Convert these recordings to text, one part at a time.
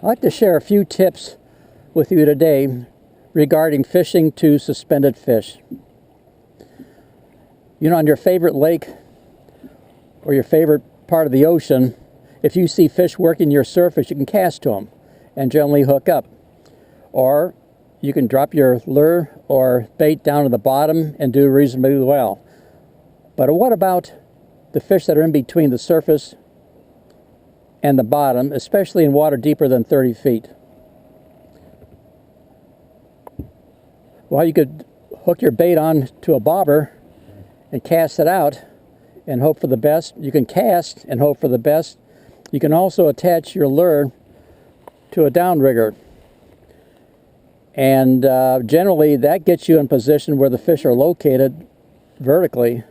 I'd like to share a few tips with you today regarding fishing to suspended fish. You know, on your favorite lake or your favorite part of the ocean, if you see fish working your surface, you can cast to them and generally hook up. Or you can drop your lure or bait down to the bottom and do reasonably well. But what about the fish that are in between the surface and the bottom, especially in water deeper than 30 feet? Well, you could hook your bait on to a bobber and cast it out and hope for the best. You can cast and hope for the best. You can also attach your lure to a downrigger. And generally that gets you in position where the fish are located vertically.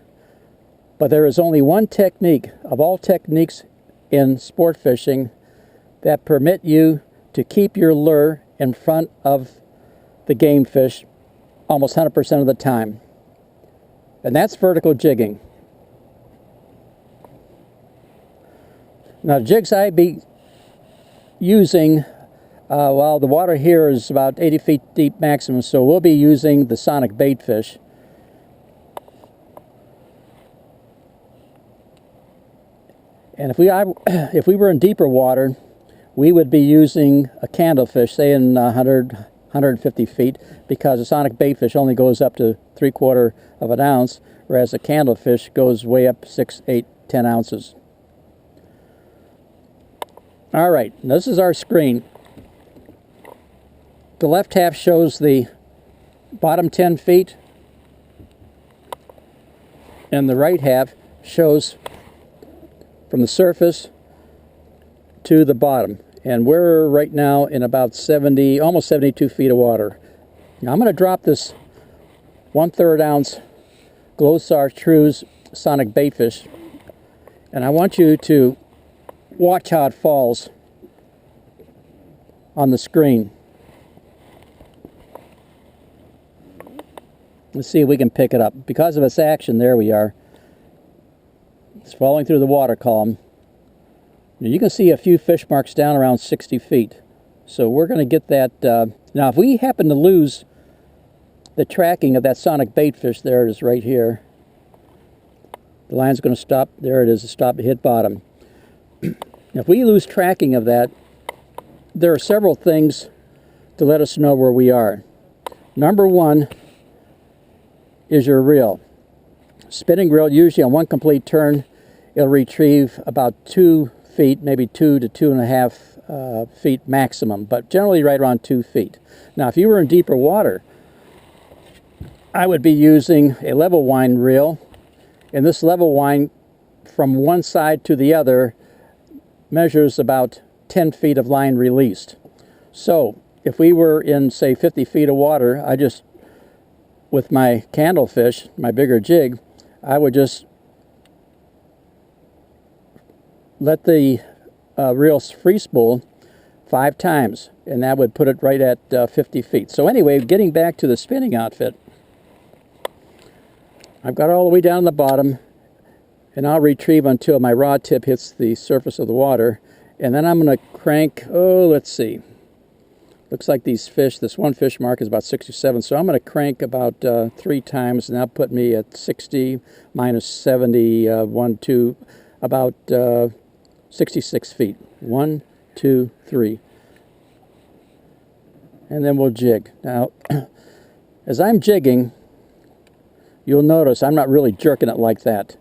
But there is only one technique of all techniques in sport fishing that permit you to keep your lure in front of the game fish almost 100% of the time. And that's vertical jigging. Now, jigs I'd be using, well, the water here is about 80 feet deep maximum, so we'll be using the sonic bait fish. And if we were in deeper water, we would be using a candlefish, say in 150 feet, because a sonic bait fish only goes up to 3/4 of an ounce, whereas a candlefish goes way up 6, 8, 10 ounces. All right, this is our screen. The left half shows the bottom 10 feet, and the right half shows from the surface to the bottom. And we're right now in about 70, almost 72 feet of water. Now I'm going to drop this 1/3 ounce Glowstar Trues sonic baitfish, and I want you to watch how it falls on the screen. Let's see if we can pick it up. Because of its action, there we are. It's falling through the water column. Now you can see a few fish marks down around 60 feet. So we're going to get that. Now if we happen to lose the tracking of that sonic baitfish, there it is right here. The line's going to stop. There it is. Stop, hit bottom. Now, if we lose tracking of that, there are several things to let us know where we are. Number one is your reel. Spinning reel, usually on one complete turn, it'll retrieve about 2 feet, maybe 2 to 2.5 feet maximum, but generally right around 2 feet. Now, if you were in deeper water, I would be using a level wind reel, and this level wind from one side to the other measures about 10 feet of line released. So if we were in, say, 50 feet of water, I just, with my candlefish, my bigger jig, I would just let the reel free spool 5 times, and that would put it right at 50 feet. So anyway, getting back to the spinning outfit, I've got it all the way down the bottom, and I'll retrieve until my rod tip hits the surface of the water, and then I'm going to crank, let's see, looks like these fish, this one fish mark is about 67, so I'm going to crank about 3 times, and that'll put me at 60 minus 70, 1, 2, about 66 feet. 1, 2, 3. And then we'll jig. Now, as I'm jigging, you'll notice I'm not really jerking it like that.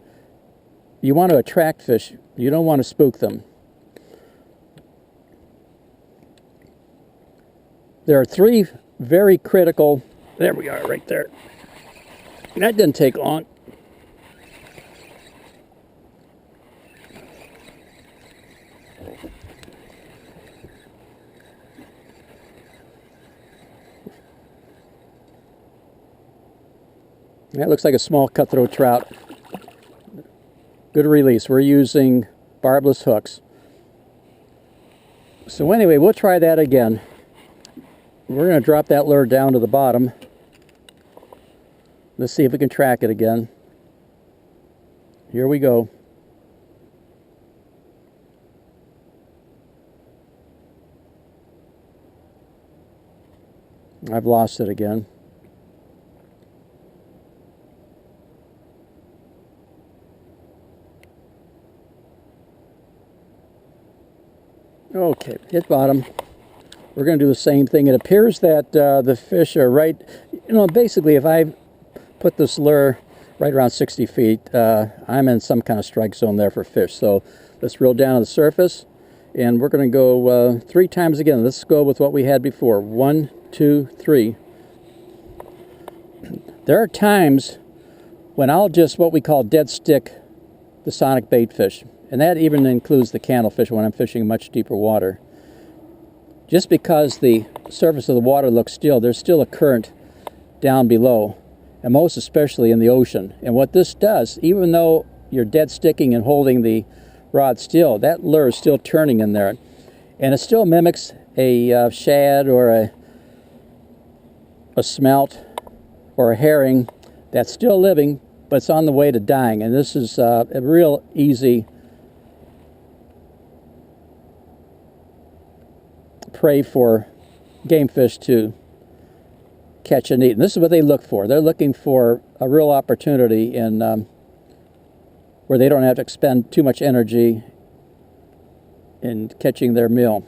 You want to attract fish. You don't want to spook them. There are 3 very critical, there we are right there. That didn't take long. That looks like a small cutthroat trout. Good release. We're using barbless hooks. So anyway, we'll try that again. We're going to drop that lure down to the bottom. Let's see if we can track it again. Here we go. I've lost it again. Okay, hit bottom. We're going to do the same thing. It appears that the fish are right, basically if I put this lure right around 60 feet, I'm in some kind of strike zone there for fish. So let's reel down to the surface, and we're going to go 3 times again. Let's go with what we had before. 1, 2, 3. There are times when I'll just what we call dead stick the sonic bait fish, and that even includes the candlefish when I'm fishing much deeper water. Just because the surface of the water looks still, there's still a current down below, and most especially in the ocean. And what this does, even though you're dead sticking and holding the rod still, that lure is still turning in there. And it still mimics a shad or a smelt or a herring that's still living, but it's on the way to dying. And this is a real easy prey for game fish to catch and eat. And this is what they look for. They're looking for a real opportunity in where they don't have to expend too much energy in catching their meal.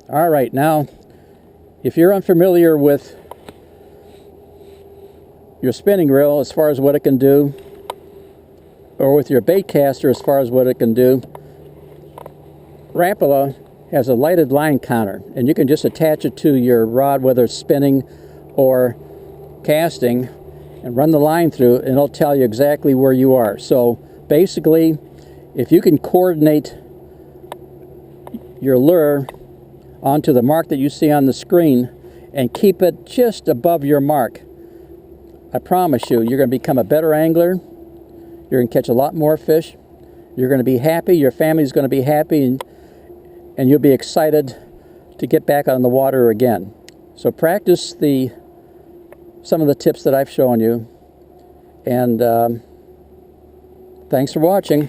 All right, now if you're unfamiliar with your spinning reel as far as what it can do, or with your bait caster as far as what it can do, Rapala has a lighted line counter, and you can just attach it to your rod, whether it's spinning or casting, and run the line through, and it'll tell you exactly where you are. So basically, if you can coordinate your lure onto the mark that you see on the screen and keep it just above your mark, I promise you, you're going to become a better angler. You're going to catch a lot more fish. You're going to be happy. Your family's going to be happy, and you'll be excited to get back on the water again. So practice some of the tips that I've shown you, and thanks for watching.